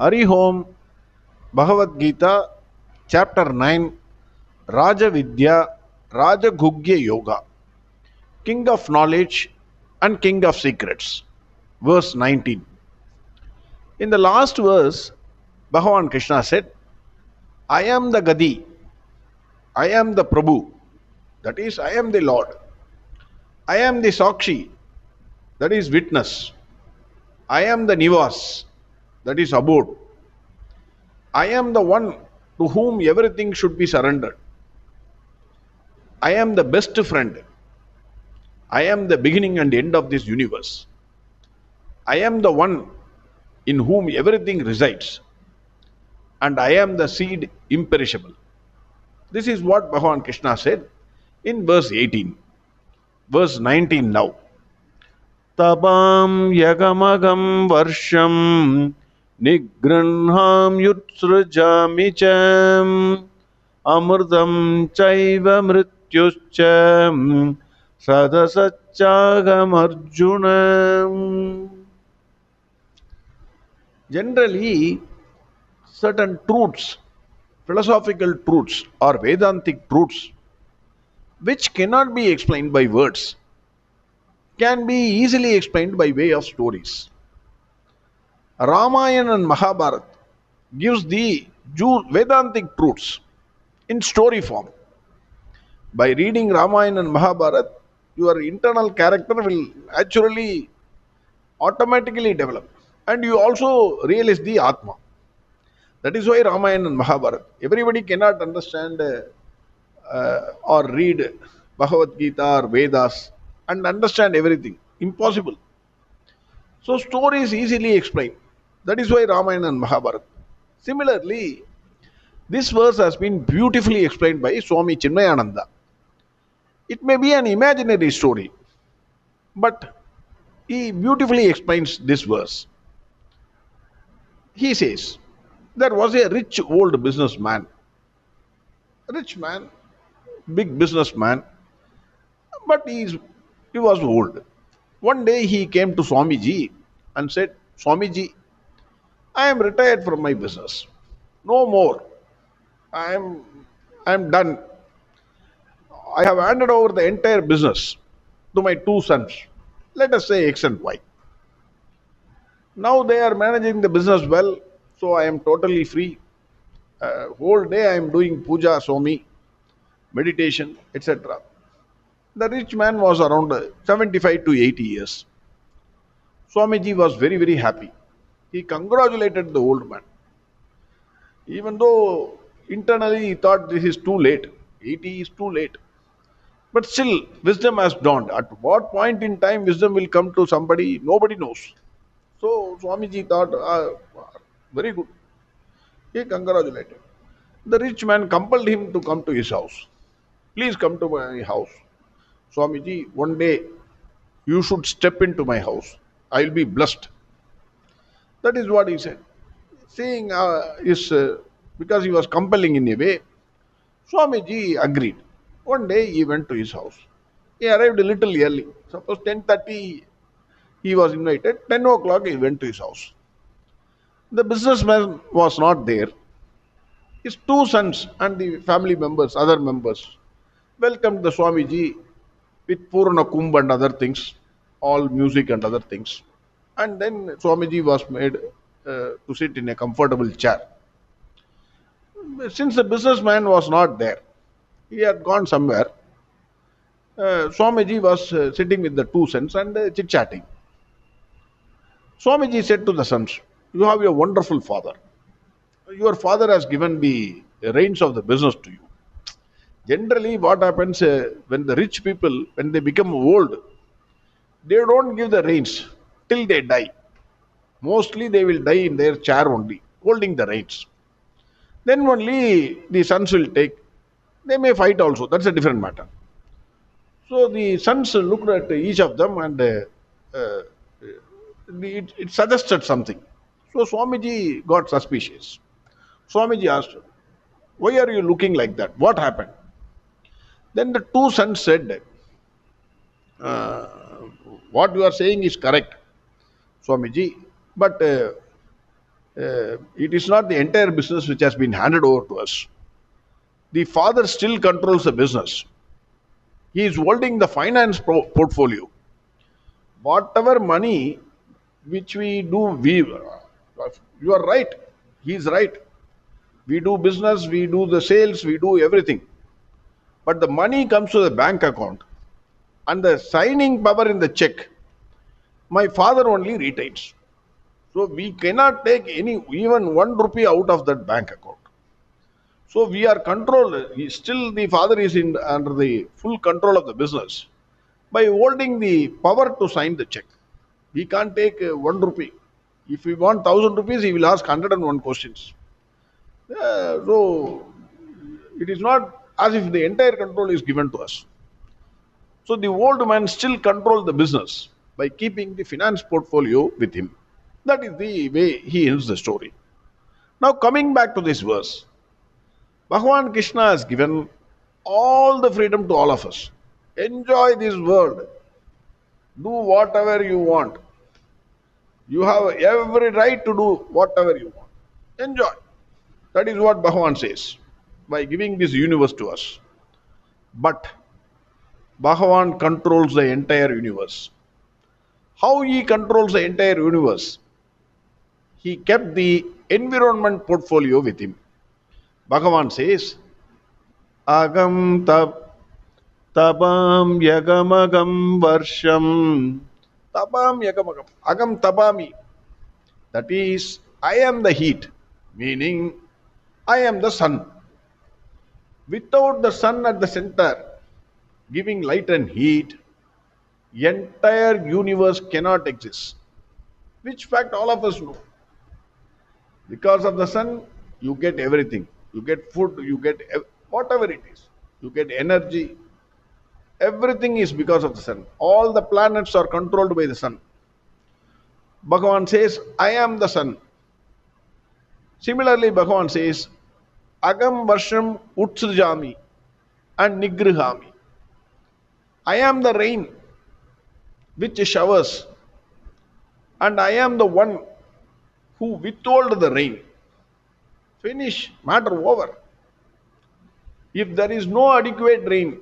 Hari Om, Bhagavad Gita, Chapter 9, Raja Vidya, Raja Gugya Yoga, King of Knowledge and King of Secrets. Verse 19. In the last verse, Bhagwan Krishna said, I am the Gadi, I am the Prabhu, that is, I am the Lord. I am the Sakshi, that is, witness. I am the Nivas, that is, abode. I am the one to whom everything should be surrendered. I am the best friend. I am the beginning and end of this universe. I am the one in whom everything resides. And I am the seed imperishable. This is what Bhagwan Krishna said in verse 18. Verse 19 now. Tabam yagamagam varsham nigranham yutsrajami cham amrtam chaiva mrityuscham sadasachagam arjuna. Generally, certain truths, philosophical truths or Vedantic truths, which cannot be explained by words, can be easily explained by way of stories. Ramayana and Mahabharata gives the Vedantic truths in story form. By reading Ramayana and Mahabharata, your internal character will actually automatically develop, and you also realize the Atma. That is why Ramayana and Mahabharata. Everybody cannot understand or read Bhagavad Gita or Vedas and understand everything. Impossible. So stories easily explained. That is why Ramayana and Mahabharata. Similarly, this verse has been beautifully explained by Swami Chinmayananda. It may be an imaginary story, but he beautifully explains this verse. He says, there was a rich old businessman. Rich man, big businessman, but he was old. One day he came to Swamiji and said, Swamiji, I am retired from my business. No more. I am done. I have handed over the entire business to my two sons. Let us say X and Y. Now they are managing the business well, so I am totally free. Whole day I am doing puja, Swami, meditation, etc. The rich man was around 75 to 80 years. Swamiji was very, very happy. He congratulated the old man. Even though internally he thought this is too late, 80 is too late. But still, wisdom has dawned. At what point in time wisdom will come to somebody, nobody knows. So Swamiji thought, very good. He congratulated. The rich man compelled him to come to his house. Please come to my house. Swamiji, one day you should step into my house. I will be blessed. That is what he said. Seeing because he was compelling in a way, Swamiji agreed. One day he went to his house. He arrived a little early. Suppose 10:30 he was invited. 10 o'clock he went to his house. The businessman was not there. His two sons and the family members, other members, welcomed the Swamiji with Purana Kumbh and other things, all music and other things. And then Swamiji was made to sit in a comfortable chair. Since the businessman was not there, he had gone somewhere. Swamiji was sitting with the two sons and chit-chatting. Swamiji said to the sons, you have a wonderful father. Your father has given the reins of the business to you. Generally, what happens when the rich people, when they become old, they don't give the reins till they die. Mostly they will die in their chair only, holding the reins. Then only the sons will take. They may fight also, that's a different matter. So the sons looked at each of them and it suggested something. So Swamiji got suspicious. Swamiji asked, why are you looking like that? What happened? Then the two sons said, what you are saying is correct, Swamiji, but It is not the entire business which has been handed over to us. The father still controls the business. He is holding the finance portfolio. Whatever money which we do, you are right. He is right. We do business, we do the sales, we do everything. But the money comes to the bank account and the signing power in the check, my father only retains. So we cannot take any even 1 rupee out of that bank account. So we are controlled. Still, the father is in under the full control of the business by holding the power to sign the check. He can't take 1 rupee. If we want 1,000 rupees, he will ask 101 questions. So it is not as if the entire control is given to us. So the old man still controls the business by keeping the finance portfolio with him. That is the way he ends the story. Now coming back to this verse, Bhagwan Krishna has given all the freedom to all of us. Enjoy this world. Do whatever you want. You have every right to do whatever you want. Enjoy. That is what Bhagwan says by giving this universe to us. But Bhagavan controls the entire universe. How he controls the entire universe? He kept the environment portfolio with him. Bhagavan says, Agam tabam yagamagam varsham. Tabam yagamagam. Agam tabami. That is, I am the heat, meaning I am the sun. Without the sun at the center, giving light and heat, entire universe cannot exist. Which fact all of us know. Because of the sun, you get everything. You get food, you get whatever it is. You get energy. Everything is because of the sun. All the planets are controlled by the sun. Bhagavan says, I am the sun. Similarly, Bhagavan says, Agam Varsham Utsrjami and Nigrihami. I am the rain which showers, and I am the one who withhold the rain. Finish, matter over. If there is no adequate rain,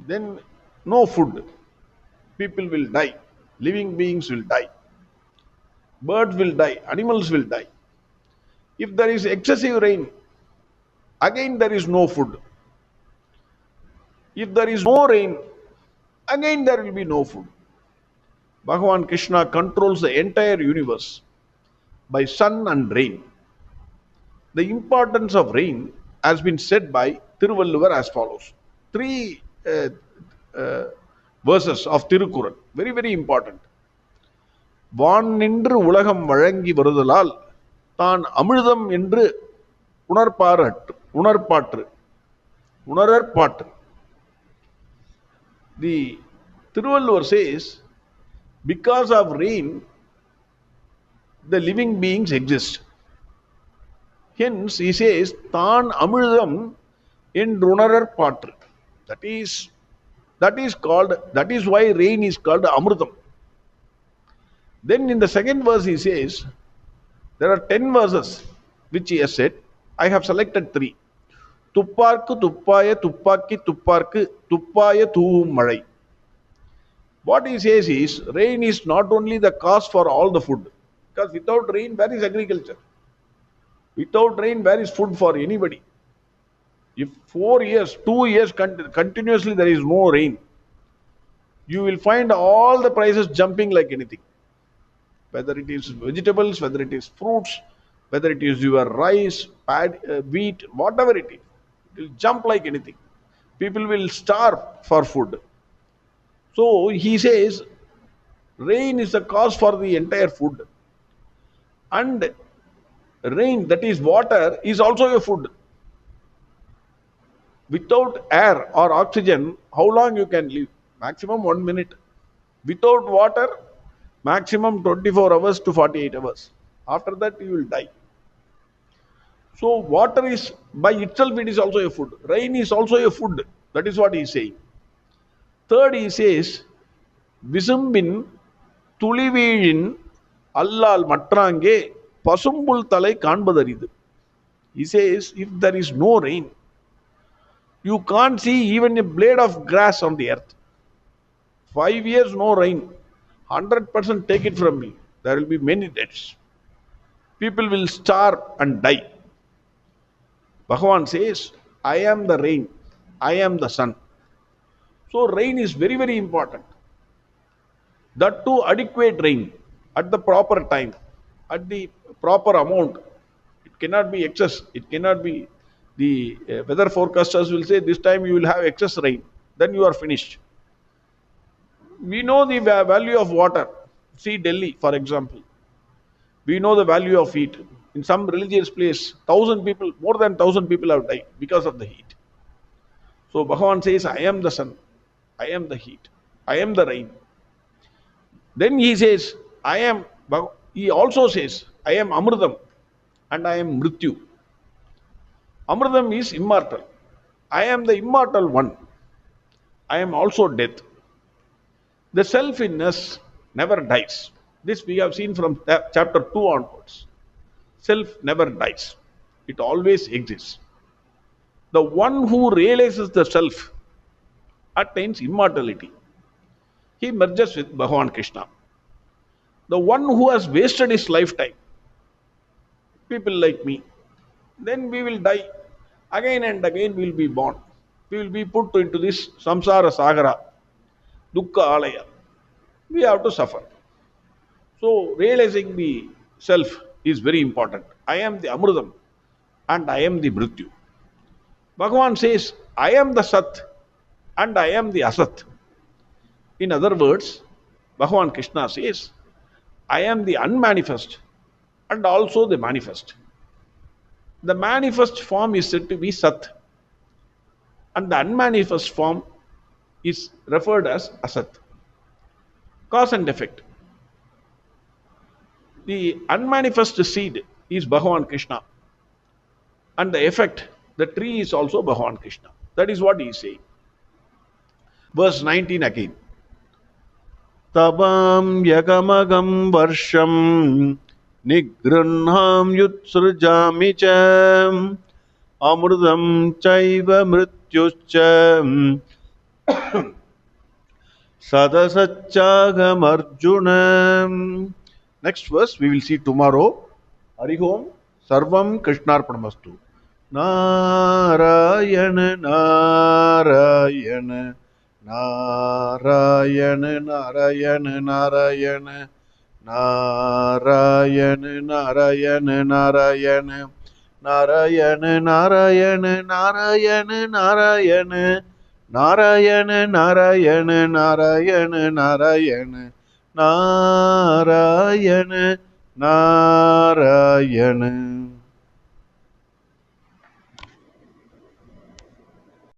then no food. People will die. Living beings will die. Birds will die. Animals will die. If there is excessive rain, again there is no food. If there is no rain, again there will be no food. Bhagavan Krishna controls the entire universe by sun and rain. The importance of rain has been said by Thiruvalluvar as follows. Three verses of Tirukural, very, very important. வான் நின்று உலகம் வழங்கி வருதலால் தான் அமிழ்தம் என்று உணரற்பாற்று. The Thiruvalluvar says, because of rain, the living beings exist. Hence, he says, Tan Amridam Endrunararpatru. That is why rain is called Amritam. Then in the second verse he says, there are 10 verses which he has said. I have selected 3. Tupparku tuppaya tuppaki tupparku tuppaya thuvum malai. What he says is, rain is not only the cause for all the food. Because without rain, where is agriculture? Without rain, where is food for anybody? If 4 years, 2 years continuously there is no rain, you will find all the prices jumping like anything. Whether it is vegetables, whether it is fruits, whether it is your rice, wheat, whatever it is, it will jump like anything. People will starve for food. So he says, rain is the cause for the entire food. And rain, that is water, is also a food. Without air or oxygen, how long you can live? Maximum 1 minute. Without water, maximum 24 hours to 48 hours. After that, you will die. So water is, by itself, it is also a food. Rain is also a food. That is what he is saying. Third, he says, Visumbin Tulivijin Allal Matrange Pasumbul Talai Kanbadaridu. He says, if there is no rain, you can't see even a blade of grass on the earth. 5 years no rain, 100% take it from me. There will be many deaths. People will starve and die. Bhagavan says, I am the rain, I am the sun. So rain is very, very important. That too adequate rain at the proper time, at the proper amount. It cannot be excess. It cannot be the weather forecasters will say this time you will have excess rain. Then you are finished. We know the value of water. See Delhi, for example. We know the value of heat. In some religious place, 1,000 people, more than 1,000 people have died because of the heat. So Bhagavan says, I am the sun, I am the heat, I am the rain. Then he says, he also says, I am Amritam and I am Mrityu. Amritam is immortal. I am the immortal one. I am also death. The self in us never dies. This we have seen from chapter 2 onwards. Self never dies. It always exists. The one who realizes the self attains immortality. He merges with Bhagwan Krishna. The one who has wasted his lifetime, people like me, then we will die. Again and again we will be born. We will be put into this samsara sagara, dukkha alaya. We have to suffer. So realizing the self is very important. I am the Amritam and I am the Mrityu. Bhagavan says, I am the Sat and I am the Asat. In other words, Bhagavan Krishna says, I am the unmanifest and also the manifest. The manifest form is said to be Sat and the unmanifest form is referred as Asat. Cause and effect. The unmanifest seed is Bhagavan Krishna and the effect, the tree is also Bhagavan Krishna. That is what he is saying. Verse 19 again. Tabam yagamagam varsham nigranham yutsrujami cha amrudam chaiva mrityuscha sadasachagam arjuna. Next verse we will see tomorrow. Hari Om. Sarvam Krishnarpanamastu. Narayana Narayana Narayana Narayana Narayana Narayana Narayana Narayana Narayana Narayana Narayana Narayana Narayana Narayana Narayana Narayana Narayana Narayana